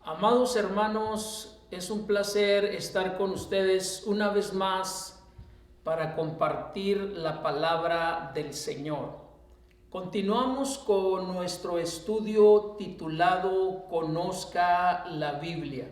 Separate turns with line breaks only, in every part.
Amados hermanos, es un placer estar con ustedes una vez más para compartir la palabra del Señor. Continuamos con nuestro estudio titulado Conozca la Biblia.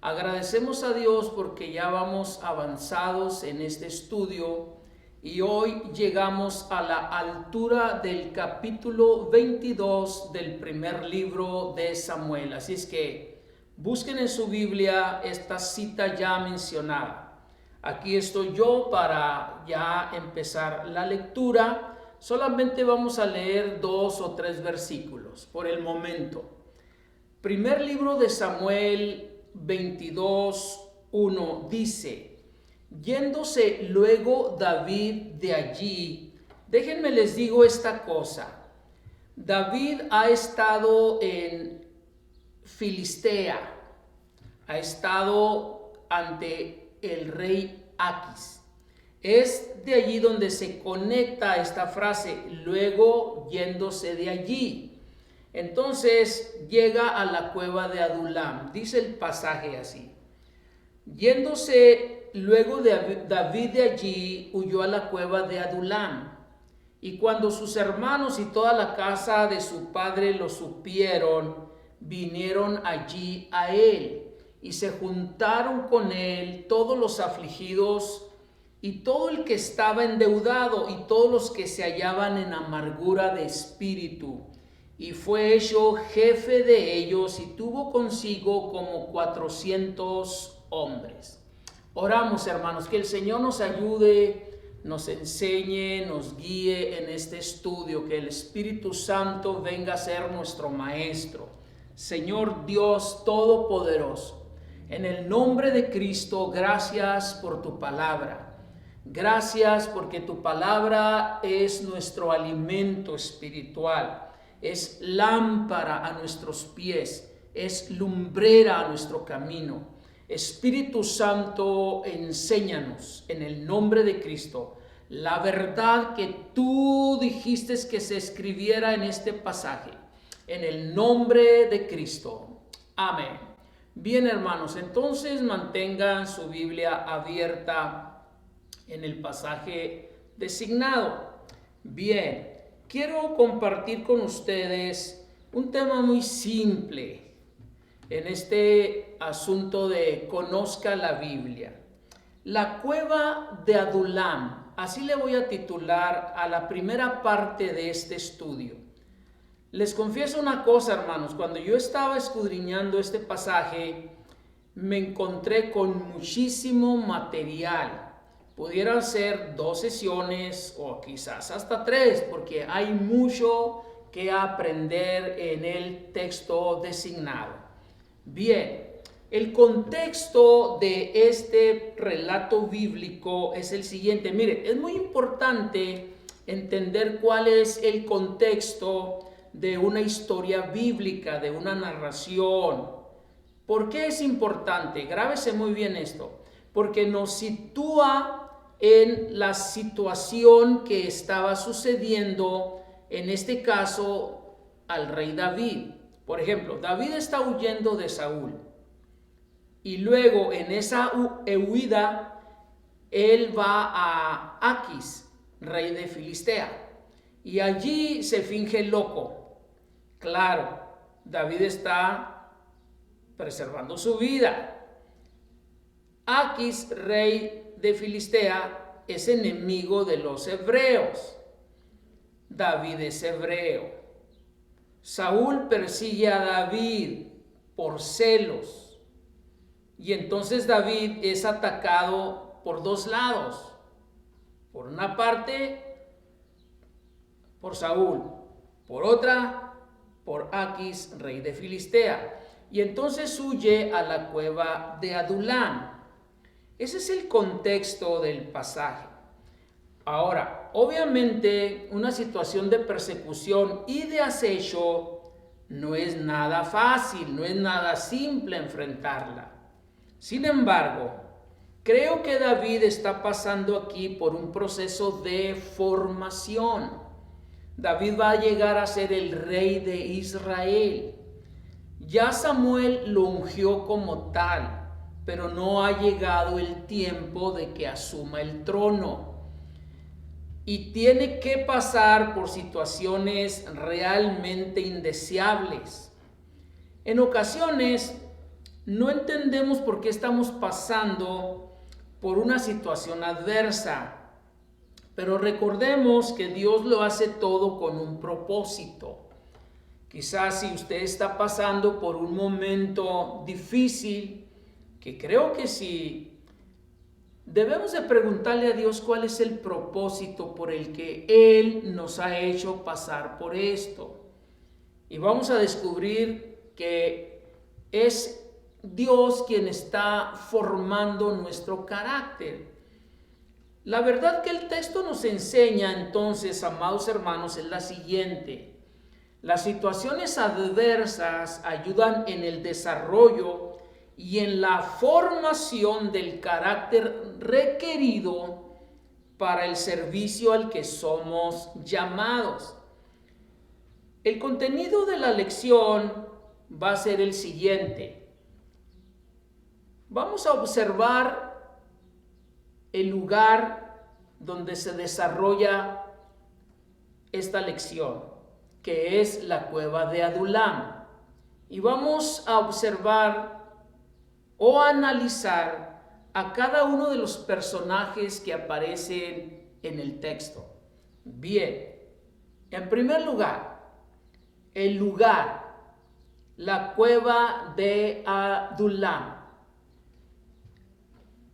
Agradecemos a Dios porque ya vamos avanzados en este estudio y hoy llegamos a la altura del capítulo 22 del primer libro de Samuel. Así es que busquen en su Biblia esta cita ya mencionada. Aquí estoy yo para ya empezar la lectura. Solamente vamos a leer 2 o 3 versículos por el momento. Primer libro de Samuel 22:1 dice: yéndose luego David de allí, déjenme les digo esta cosa. David ha estado en Filistea, ha estado ante el rey Aquis. Es de allí donde se conecta esta frase, luego yéndose de allí. Entonces llega a la cueva de Adulam. Dice el pasaje así: yéndose luego de David de allí, huyó a la cueva de Adulam. Y cuando sus hermanos y toda la casa de su padre lo supieron, vinieron allí a él, y se juntaron con él todos los afligidos y todo el que estaba endeudado y todos los que se hallaban en amargura de espíritu. Y fue hecho jefe de ellos y tuvo consigo como 400 hombres. Oramos, hermanos, que el Señor nos ayude, nos enseñe, nos guíe en este estudio, que el Espíritu Santo venga a ser nuestro maestro. Señor Dios Todopoderoso, en el nombre de Cristo, gracias por tu palabra. Gracias porque tu palabra es nuestro alimento espiritual. Es lámpara a nuestros pies, es lumbrera a nuestro camino. Espíritu Santo, enséñanos en el nombre de Cristo la verdad que tú dijiste que se escribiera en este pasaje. En el nombre de Cristo. Amén. Bien, hermanos, entonces mantengan su Biblia abierta en el pasaje designado. Bien. Quiero compartir con ustedes un tema muy simple en este asunto de conozca la Biblia. La cueva de Adulam, así le voy a titular a la primera parte de este estudio. Les confieso una cosa, hermanos, cuando yo estaba escudriñando este pasaje, me encontré con muchísimo material. Pudieran ser 2 sesiones o quizás hasta 3, porque hay mucho que aprender en el texto designado. Bien, el contexto de este relato bíblico es el siguiente. Mire, es muy importante entender cuál es el contexto de una historia bíblica, de una narración. ¿Por qué es importante? Grábese muy bien esto. Porque nos sitúa en la situación que estaba sucediendo, en este caso, al rey David. Por ejemplo, David está huyendo de Saúl. Y luego, en esa huida, él va a Aquis, rey de Filistea. Y allí se finge loco. Claro, David está preservando su vida. Aquis, rey de Filistea, es enemigo de los hebreos. David es hebreo. Saúl persigue a David por celos. Y entonces David es atacado por 2 lados. Por una parte, por Saúl. Por otra, por Aquis, rey de Filistea. Y entonces huye a la cueva de Adulam. Ese es el contexto del pasaje. Ahora, obviamente, una situación de persecución y de acecho no es nada fácil, no es nada simple enfrentarla. Sin embargo, creo que David está pasando aquí por un proceso de formación. David va a llegar a ser el rey de Israel. Ya Samuel lo ungió como tal, pero no ha llegado el tiempo de que asuma el trono. Y tiene que pasar por situaciones realmente indeseables. En ocasiones no entendemos por qué estamos pasando por una situación adversa, pero recordemos que Dios lo hace todo con un propósito. Quizás si usted está pasando por un momento difícil, que creo que sí, debemos de preguntarle a Dios cuál es el propósito por el que Él nos ha hecho pasar por esto. Y vamos a descubrir que es Dios quien está formando nuestro carácter. La verdad que el texto nos enseña entonces, amados hermanos, es la siguiente. Las situaciones adversas ayudan en el desarrollo y en la formación del carácter requerido para el servicio al que somos llamados. El contenido de la lección va a ser el siguiente. Vamos a observar el lugar donde se desarrolla esta lección, que es la cueva de Adulam. Y vamos a observar o analizar a cada uno de los personajes que aparecen en el texto. Bien, en primer lugar, el lugar, la cueva de Adulam.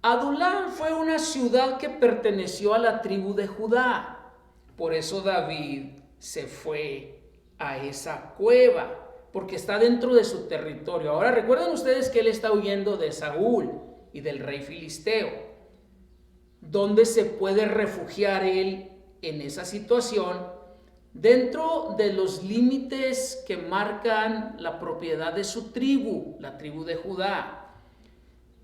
Adulam fue una ciudad que perteneció a la tribu de Judá. Por eso David se fue a esa cueva, porque está dentro de su territorio. Ahora recuerden ustedes que él está huyendo de Saúl y del rey filisteo. ¿Dónde se puede refugiar él en esa situación? Dentro de los límites que marcan la propiedad de su tribu, la tribu de Judá.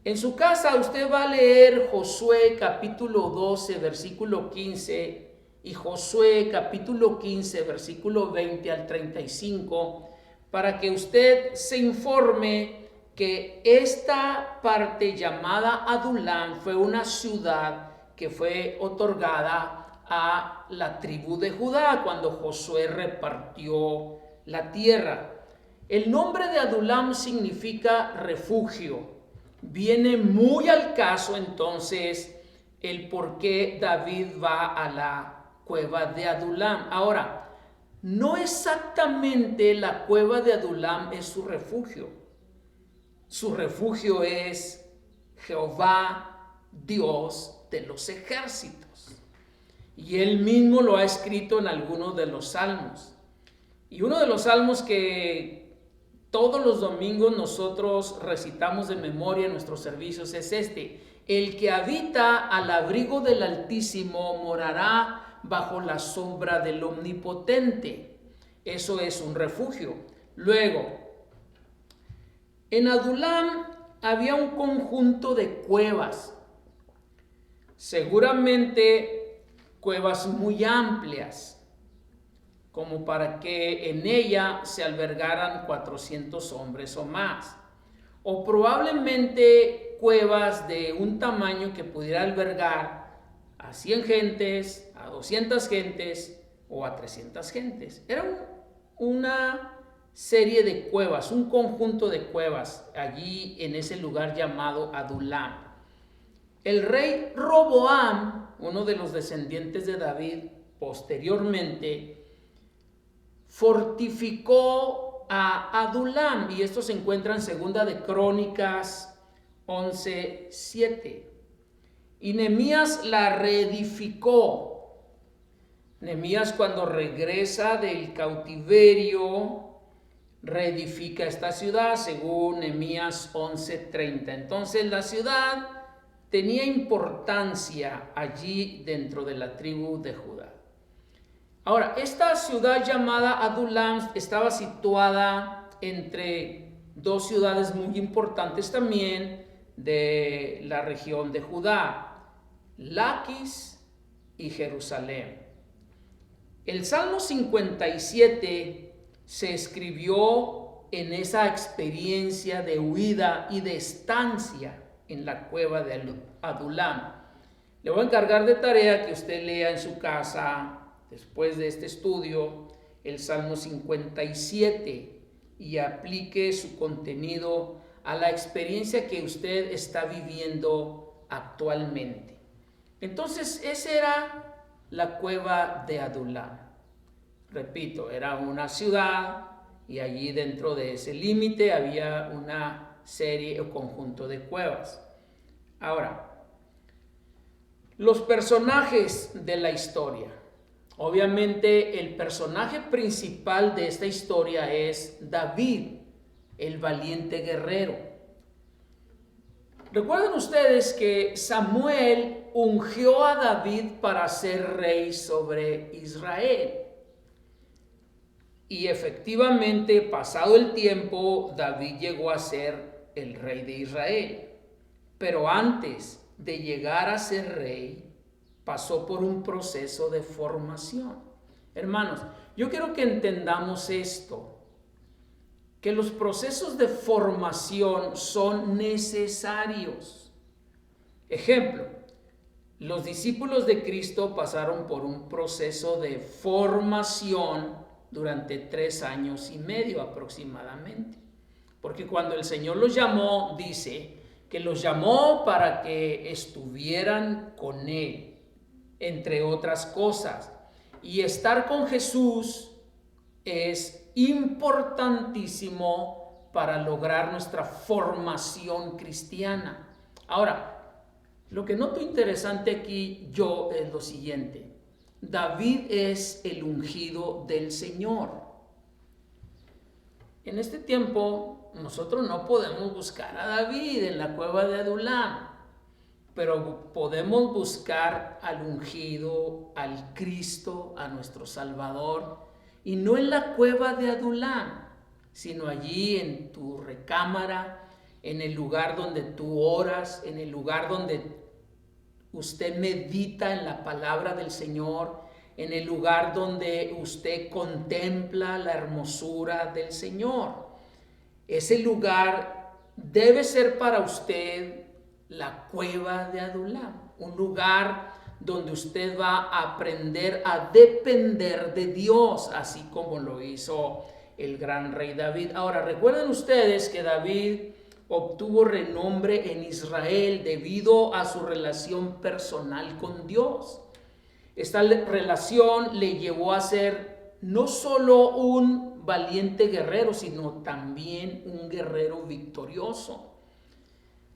En su casa usted va a leer Josué capítulo 12, versículo 15 y Josué capítulo 15, versículo 20 al 35, para que usted se informe que esta parte llamada Adulam fue una ciudad que fue otorgada a la tribu de Judá cuando Josué repartió la tierra. El nombre de Adulam significa refugio. Viene muy al caso entonces el por qué David va a la cueva de Adulam. Ahora, no exactamente la cueva de Adulam es su refugio. Su refugio es Jehová, Dios de los ejércitos. Y él mismo lo ha escrito en algunos de los salmos. Y uno de los salmos que todos los domingos nosotros recitamos de memoria en nuestros servicios es este: el que habita al abrigo del Altísimo morará bajo la sombra del Omnipotente. Eso es un refugio. Luego, en Adulam había un conjunto de cuevas, seguramente cuevas muy amplias, como para que en ella se albergaran 400 hombres o más, o probablemente cuevas de un tamaño que pudiera albergar a 100 gentes, a 200 gentes o a 300 gentes. Era una serie de cuevas, un conjunto de cuevas allí en ese lugar llamado Adulam. El rey Roboam, uno de los descendientes de David, posteriormente fortificó a Adulam, y esto se encuentra en Segunda de Crónicas 11:7. Y Nehemías la reedificó. Nehemías, cuando regresa del cautiverio, reedifica esta ciudad según Nehemías 11:30. Entonces la ciudad tenía importancia allí dentro de la tribu de Judá. Ahora, esta ciudad llamada Adulam estaba situada entre dos ciudades muy importantes también de la región de Judá, Laquis y Jerusalén. El Salmo 57 se escribió en esa experiencia de huida y de estancia en la cueva de Adulam. Le voy a encargar de tarea que usted lea en su casa, después de este estudio, el Salmo 57 y aplique su contenido a la experiencia que usted está viviendo actualmente. Entonces, esa era la cueva de Adulam. Repito, era una ciudad y allí dentro de ese límite había una serie o conjunto de cuevas. Ahora, los personajes de la historia. Obviamente el personaje principal de esta historia es David, el valiente guerrero. Recuerden ustedes que Samuel ungió a David para ser rey sobre Israel. Y efectivamente, pasado el tiempo, David llegó a ser el rey de Israel. Pero antes de llegar a ser rey, pasó por un proceso de formación. Hermanos, yo quiero que entendamos esto, que los procesos de formación son necesarios. Ejemplo, los discípulos de Cristo pasaron por un proceso de formación durante 3 años y medio aproximadamente. Porque cuando el Señor los llamó, dice que los llamó para que estuvieran con Él, entre otras cosas. Y estar con Jesús es importantísimo para lograr nuestra formación cristiana. Ahora, lo que noto interesante aquí yo es lo siguiente. David es el ungido del Señor. En este tiempo nosotros no podemos buscar a David en la cueva de Adulam, pero podemos buscar al ungido, al Cristo, a nuestro Salvador, y no en la cueva de Adulam, sino allí en tu recámara, en el lugar donde tú oras, en el lugar donde usted medita en la palabra del Señor, en el lugar donde usted contempla la hermosura del Señor. Ese lugar debe ser para usted la cueva de Adulam, un lugar donde usted va a aprender a depender de Dios, así como lo hizo el gran rey David. Ahora, recuerden ustedes que David obtuvo renombre en Israel debido a su relación personal con Dios. Esta relación le llevó a ser no solo un valiente guerrero, sino también un guerrero victorioso.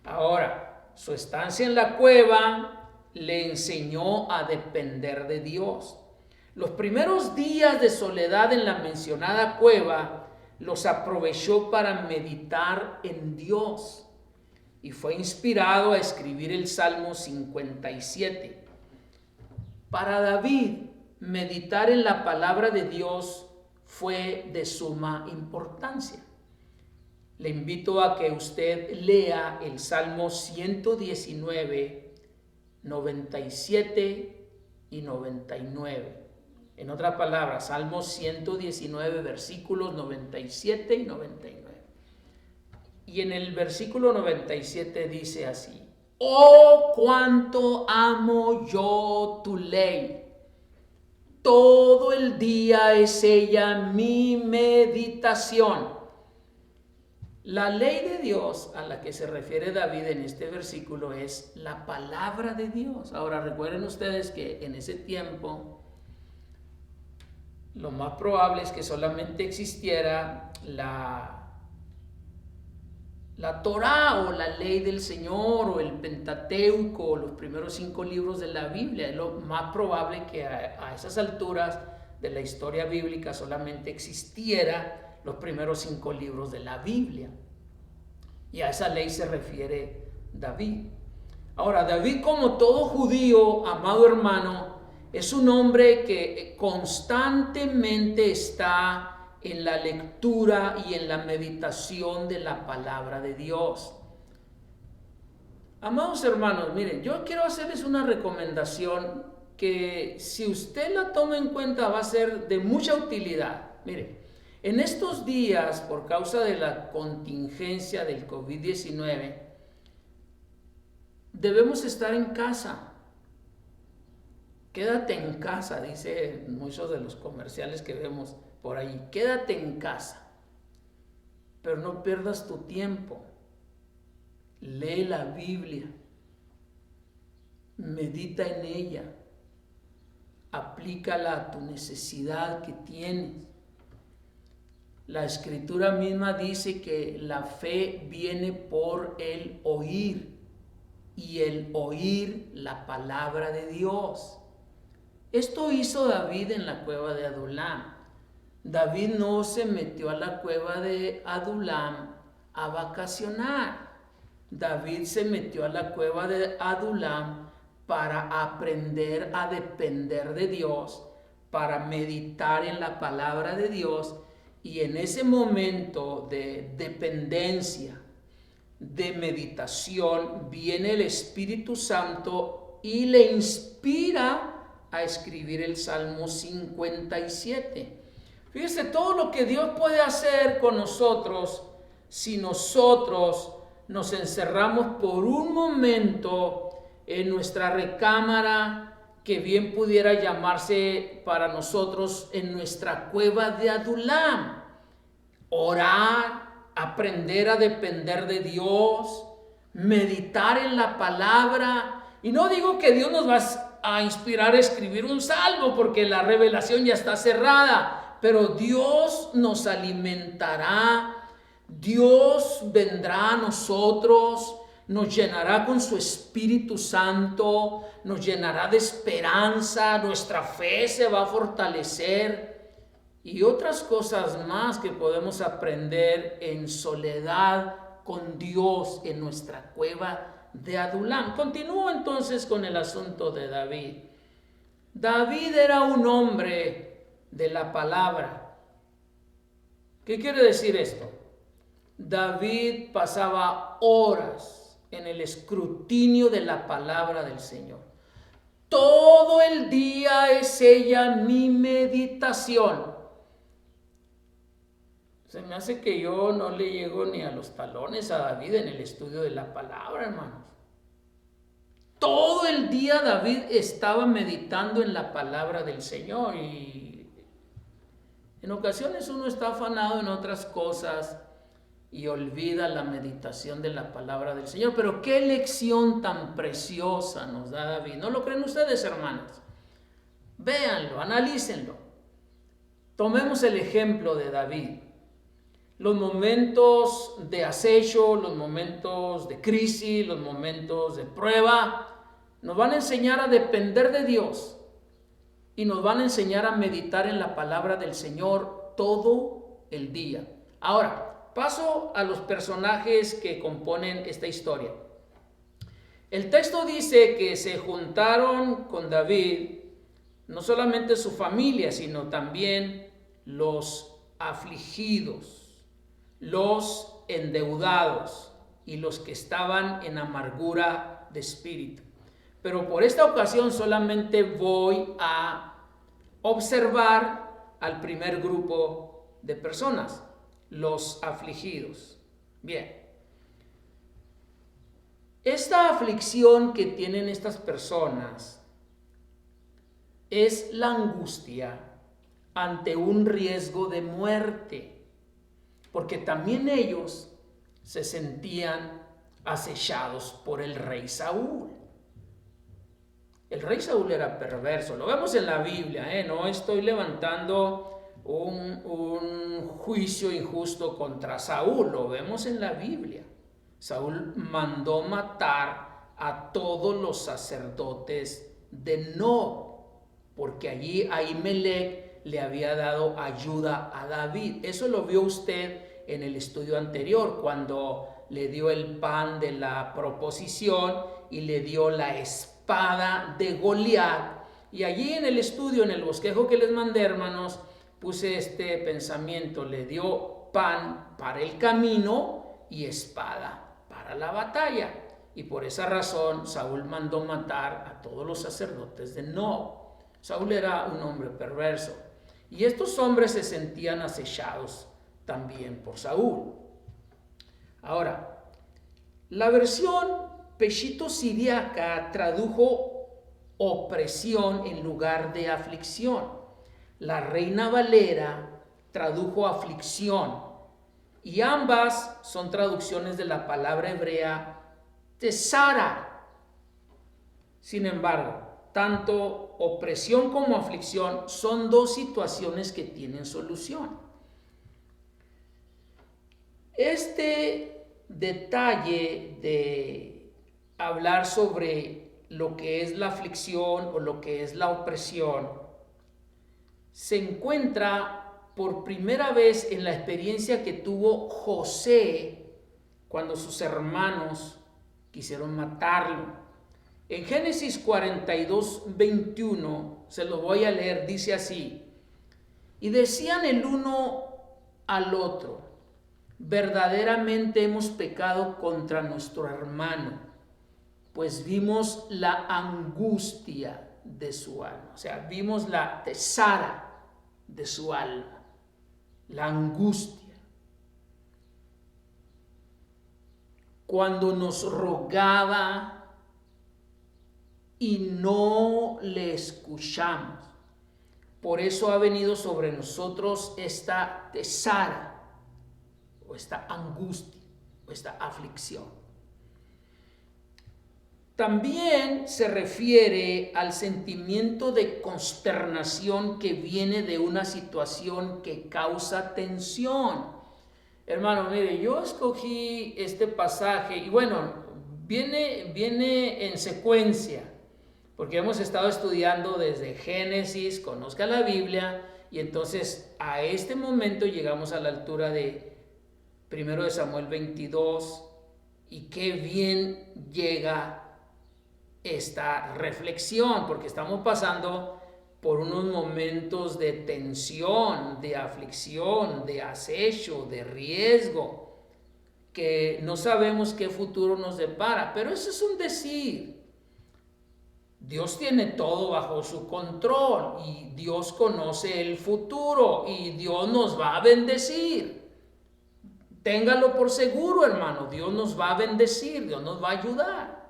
Ahora, su estancia en la cueva le enseñó a depender de Dios. Los primeros días de soledad en la mencionada cueva los aprovechó para meditar en Dios y fue inspirado a escribir el Salmo 57. Para David, meditar en la palabra de Dios fue de suma importancia. Le invito a que usted lea el Salmo 119, 97 y 99. En otras palabras, Salmo 119, versículos 97 y 99. Y en el versículo 97 dice así: Oh, cuánto amo yo tu ley. Todo el día es ella mi meditación. La ley de Dios a la que se refiere David en este versículo es la palabra de Dios. Ahora recuerden ustedes que en ese tiempo lo más probable es que solamente existiera la Torá o la ley del Señor o el Pentateuco o los primeros 5 libros de la Biblia. Es lo más probable que a esas alturas de la historia bíblica solamente existiera los primeros 5 libros de la Biblia. Y a esa ley se refiere David. Ahora, David, como todo judío, amado hermano, es un hombre que constantemente está en la lectura y en la meditación de la palabra de Dios. Amados hermanos, miren, yo quiero hacerles una recomendación que si usted la toma en cuenta va a ser de mucha utilidad. Miren, En estos días, por causa de la contingencia del COVID-19, debemos estar en casa. Quédate en casa, dice muchos de los comerciales que vemos por ahí. Quédate en casa, pero no pierdas tu tiempo. Lee la Biblia, medita en ella, aplícala a tu necesidad que tienes. La Escritura misma dice que la fe viene por el oír, y el oír la palabra de Dios. Esto hizo David en la cueva de Adulam. David no se metió a la cueva de Adulam a vacacionar. David se metió a la cueva de Adulam para aprender a depender de Dios, para meditar en la palabra de Dios, y en ese momento de dependencia, de meditación, viene el Espíritu Santo y le inspira a escribir el Salmo 57. Fíjese todo lo que Dios puede hacer con nosotros si nosotros nos encerramos por un momento en nuestra recámara, que bien pudiera llamarse para nosotros en nuestra cueva de Adulam. Orar, aprender a depender de Dios, meditar en la palabra. Y no digo que Dios nos va a inspirar a escribir un salmo, porque la revelación ya está cerrada, pero Dios nos alimentará, Dios vendrá a nosotros, nos llenará con su Espíritu Santo, nos llenará de esperanza, nuestra fe se va a fortalecer, y otras cosas más que podemos aprender en soledad con Dios en nuestra cueva de Adulam. Continúo entonces con el asunto de David. David era un hombre de la palabra. ¿Qué quiere decir esto? David pasaba horas en el escrutinio de la palabra del Señor. Todo el día es ella mi meditación. Se me hace que yo no le llego ni a los talones a David en el estudio de la palabra, hermanos. Todo el día David estaba meditando en la palabra del Señor, y en ocasiones uno está afanado en otras cosas y olvida la meditación de la palabra del Señor. Pero qué lección tan preciosa nos da David. ¿No lo creen ustedes, hermanos? Véanlo, analícenlo. Tomemos el ejemplo de David. Los momentos de acecho, los momentos de crisis, los momentos de prueba, nos van a enseñar a depender de Dios y nos van a enseñar a meditar en la palabra del Señor todo el día. Ahora, paso a los personajes que componen esta historia. El texto dice que se juntaron con David no solamente su familia, sino también los afligidos, los endeudados y los que estaban en amargura de espíritu. Pero por esta ocasión solamente voy a observar al primer grupo de personas, los afligidos. Bien, esta aflicción que tienen estas personas es la angustia ante un riesgo de muerte, porque también ellos se sentían acechados por el rey Saúl. El rey Saúl era perverso, lo vemos en la Biblia, no estoy levantando un juicio injusto contra Saúl, lo vemos en la Biblia. Saúl mandó matar a todos los sacerdotes de Nob, porque allí Ahimelech le había dado ayuda a David. Eso lo vio usted en el estudio anterior, cuando le dio el pan de la proposición y le dio la espada de Goliat. Y allí en el estudio, en el bosquejo que les mandé, hermanos, puse este pensamiento: le dio pan para el camino y espada para la batalla. Y por esa razón Saúl mandó matar a todos los sacerdotes de Nob. Saúl era un hombre perverso. Y estos hombres se sentían acechados también por Saúl. Ahora, la versión Peshito Siriaca tradujo opresión en lugar de aflicción. La Reina Valera tradujo aflicción. Y ambas son traducciones de la palabra hebrea tesara. Sin embargo, tanto opresión como aflicción son dos situaciones que tienen solución. Este detalle de hablar sobre lo que es la aflicción o lo que es la opresión se encuentra por primera vez en la experiencia que tuvo José cuando sus hermanos quisieron matarlo. En Génesis 42, 21, se lo voy a leer, dice así: y decían el uno al otro, verdaderamente hemos pecado contra nuestro hermano, pues vimos la angustia de su alma, o sea, vimos la tesara de su alma, la angustia. Cuando nos rogaba y no le escuchamos. Por eso ha venido sobre nosotros esta tesara, o esta angustia, o esta aflicción. También se refiere al sentimiento de consternación que viene de una situación que causa tensión. Hermano, mire, yo escogí este pasaje y bueno, viene en secuencia, porque hemos estado estudiando desde Génesis, conozca la Biblia, y entonces a este momento llegamos a la altura de 1 de Samuel 22, y qué bien llega esta reflexión, porque estamos pasando por unos momentos de tensión, de aflicción, de acecho, de riesgo, que no sabemos qué futuro nos depara, pero eso es un decir. Dios tiene todo bajo su control y Dios conoce el futuro y Dios nos va a bendecir. Téngalo por seguro, hermano, Dios nos va a bendecir, Dios nos va a ayudar.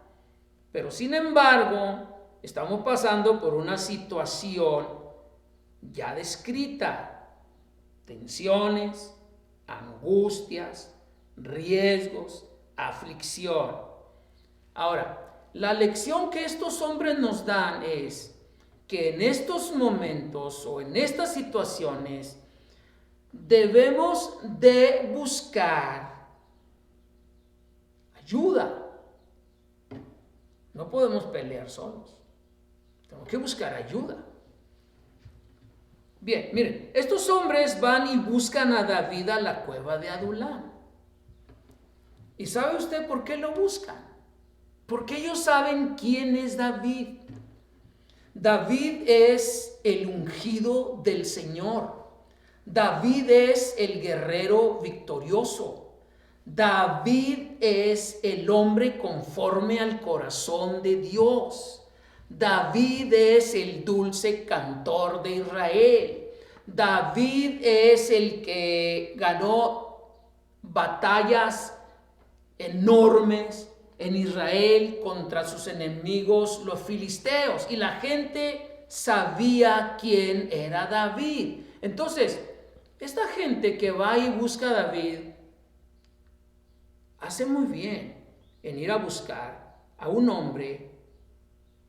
Pero sin embargo, estamos pasando por una situación ya descrita: tensiones, angustias, riesgos, aflicción. Ahora, la lección que estos hombres nos dan es que en estos momentos o en estas situaciones debemos de buscar ayuda. No podemos pelear solos. Tenemos que buscar ayuda. Bien, miren, estos hombres van y buscan a David a la cueva de Adulam. ¿Y sabe usted por qué lo buscan? Porque ellos saben quién es David. David es el ungido del Señor. David es el guerrero victorioso. David es el hombre conforme al corazón de Dios. David es el dulce cantor de Israel. David es el que ganó batallas enormes en Israel contra sus enemigos, los filisteos, y la gente sabía quién era David. Entonces, esta gente que va y busca a David hace muy bien en ir a buscar a un hombre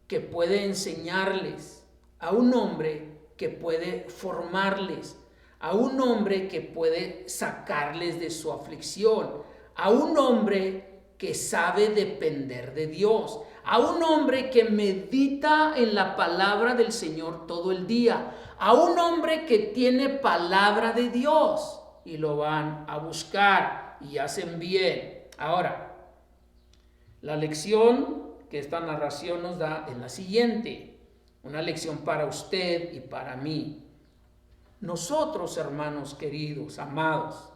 que puede enseñarles, a un hombre que puede formarles, a un hombre que puede sacarles de su aflicción, a un hombre que sabe depender de Dios, a un hombre que medita en la palabra del Señor todo el día, a un hombre que tiene palabra de Dios, y lo van a buscar y hacen bien. Ahora, la lección que esta narración nos da es la siguiente, una lección para usted y para mí. Nosotros, hermanos queridos, amados,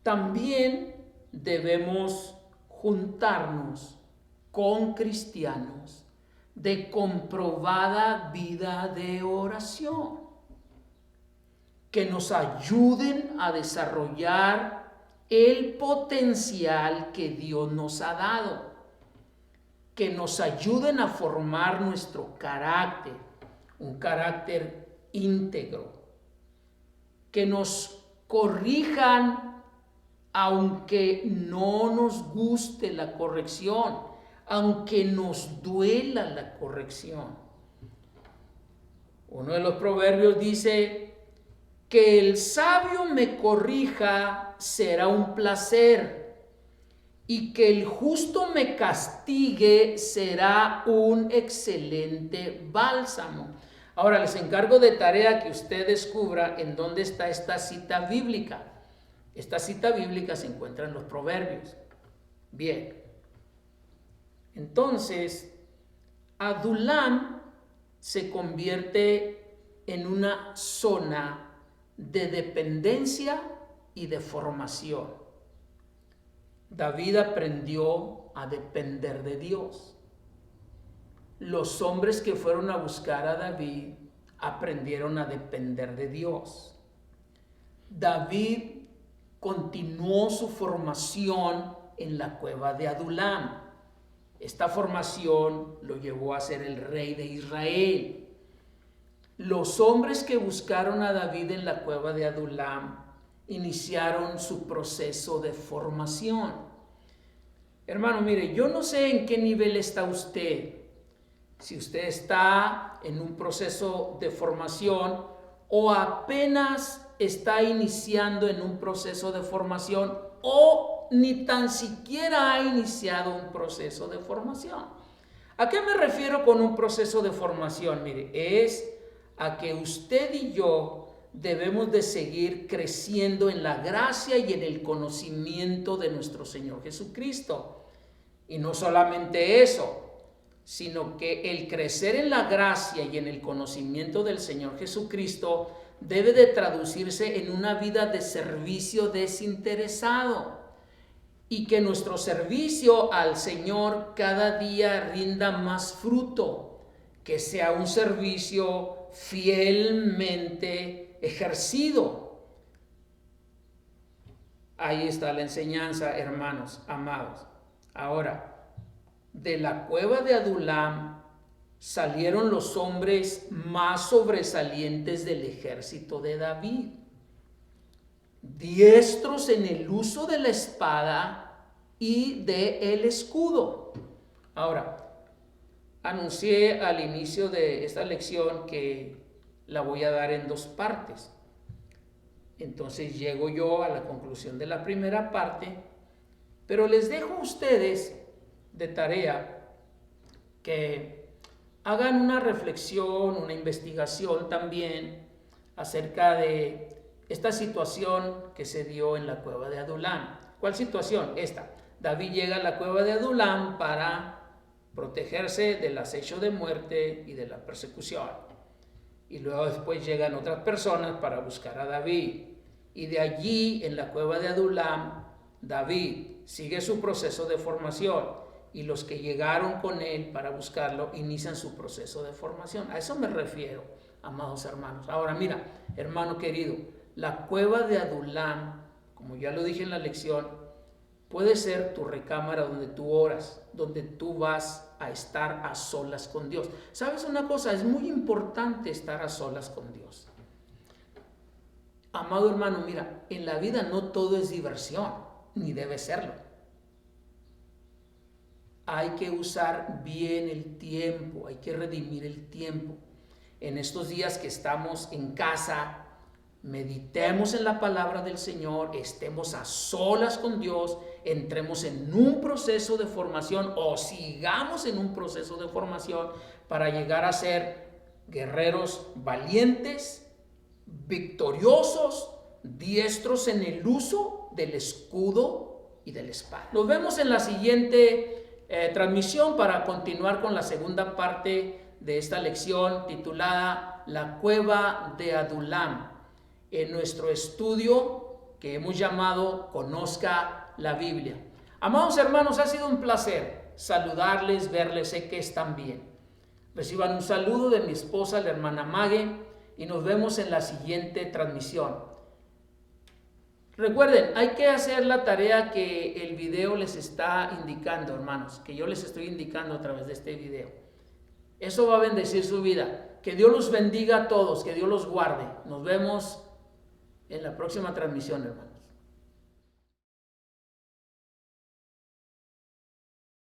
también debemos juntarnos con cristianos de comprobada vida de oración. que nos ayuden a desarrollar el potencial que Dios nos ha dado, que nos ayuden a formar nuestro carácter, un carácter íntegro, que nos corrijan aunque no nos guste la corrección, aunque nos duela la corrección. Uno de los proverbios dice: que el sabio me corrija será un placer, y que el justo me castigue será un excelente bálsamo. Ahora les encargo de tarea que usted descubra en dónde está esta cita bíblica. Esta cita bíblica se encuentra en los Proverbios. Bien. Entonces, Adulam se convierte en una zona de dependencia y de formación. David aprendió a depender de Dios. Los hombres que fueron a buscar a David aprendieron a depender de Dios. David continuó su formación en la cueva de Adulam. Esta formación lo llevó a ser el rey de Israel. Los hombres que buscaron a David en la cueva de Adulam iniciaron su proceso de formación. Hermano, mire, yo no sé en qué nivel está usted. Si usted está en un proceso de formación o apenas está iniciando en un proceso de formación o ni tan siquiera ha iniciado un proceso de formación. ¿A qué me refiero con un proceso de formación? Mire, es a que usted y yo debemos de seguir creciendo en la gracia y en el conocimiento de nuestro Señor Jesucristo. Y no solamente eso, sino que el crecer en la gracia y en el conocimiento del Señor Jesucristo debe de traducirse en una vida de servicio desinteresado, y que nuestro servicio al Señor cada día rinda más fruto, que sea un servicio fielmente ejercido. Ahí está la enseñanza, hermanos amados. Ahora, de la cueva de Adulam salieron los hombres más sobresalientes del ejército de David, diestros en el uso de la espada y del escudo. Ahora, anuncié al inicio de esta lección que la voy a dar en dos partes. Entonces llego yo a la conclusión de la primera parte, pero les dejo a ustedes de tarea que hagan una reflexión, una investigación también acerca de esta situación que se dio en la cueva de Adulam. ¿Cuál situación? Esta. David llega a la cueva de Adulam para protegerse del acecho de muerte y de la persecución. Y luego después llegan otras personas para buscar a David. Y de allí, en la cueva de Adulam, David sigue su proceso de formación. Y los que llegaron con él para buscarlo inician su proceso de formación. A eso me refiero, amados hermanos. Ahora mira, hermano querido, la cueva de Adulam, como ya lo dije en la lección, puede ser tu recámara donde tú oras, donde tú vas a estar a solas con Dios. ¿Sabes una cosa? Es muy importante estar a solas con Dios. Amado hermano, mira, en la vida no todo es diversión, ni debe serlo. Hay que usar bien el tiempo, hay que redimir el tiempo. En estos días que estamos en casa, meditemos en la palabra del Señor, estemos a solas con Dios, entremos en un proceso de formación o sigamos en un proceso de formación para llegar a ser guerreros valientes, victoriosos, diestros en el uso del escudo y de la espada. Nos vemos en la siguiente transmisión para continuar con la segunda parte de esta lección titulada La cueva de Adulam, en nuestro estudio que hemos llamado Conozca la Biblia. Amados hermanos, ha sido un placer saludarles, verles, sé que están bien. Reciban un saludo de mi esposa, la hermana Mague, y nos vemos en la siguiente transmisión. Recuerden, hay que hacer la tarea que el video les está indicando, hermanos, que yo les estoy indicando a través de este video. Eso va a bendecir su vida. Que Dios los bendiga a todos, que Dios los guarde. Nos vemos en la próxima transmisión, hermanos.